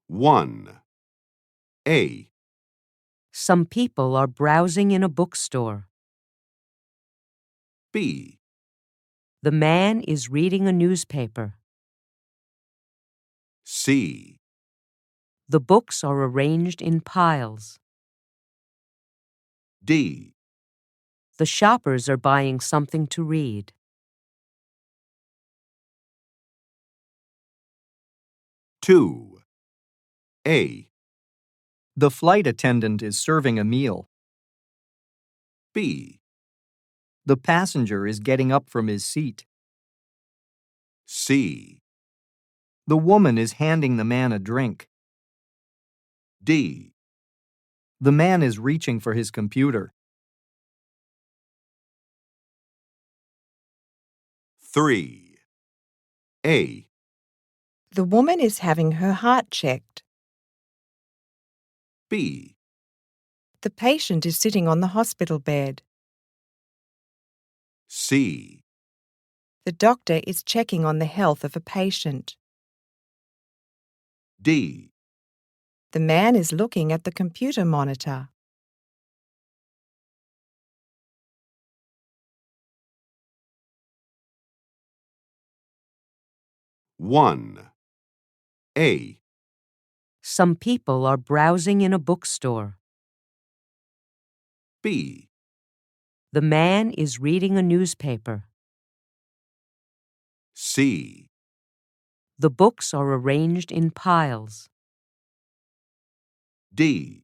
1. A. Some people are browsing in a bookstore. B. The man is reading a newspaper. C. The books are arranged in piles. D. The shoppers are buying something to read. Two. A. The flight attendant is serving a meal. B. The passenger is getting up from his seat. C. The woman is handing the man a drink. D. The man is reaching for his computer. 3. A. The woman is having her heart checked. B. The patient is sitting on the hospital bed. C. The doctor is checking on the health of a patient. D. The man is looking at the computer monitor. One. A. Some people are browsing in a bookstore. B. The man is reading a newspaper. C. The books are arranged in piles. D.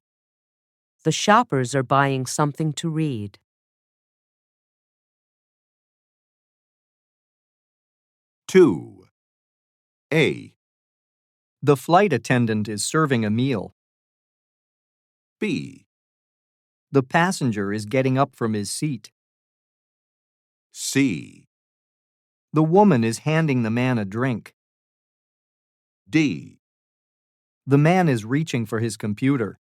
The shoppers are buying something to read. 2. A. The flight attendant is serving a meal. B. The passenger is getting up from his seat. C. The woman is handing the man a drink. D. The man is reaching for his computer.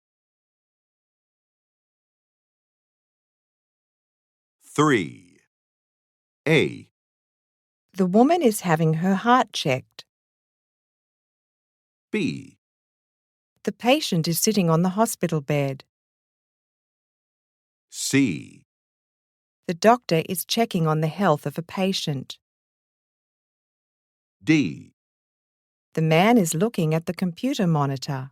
3. A. The woman is having her heart checked. B. The patient is sitting on the hospital bed. C. The doctor is checking on the health of a patient. D. The man is looking at the computer monitor.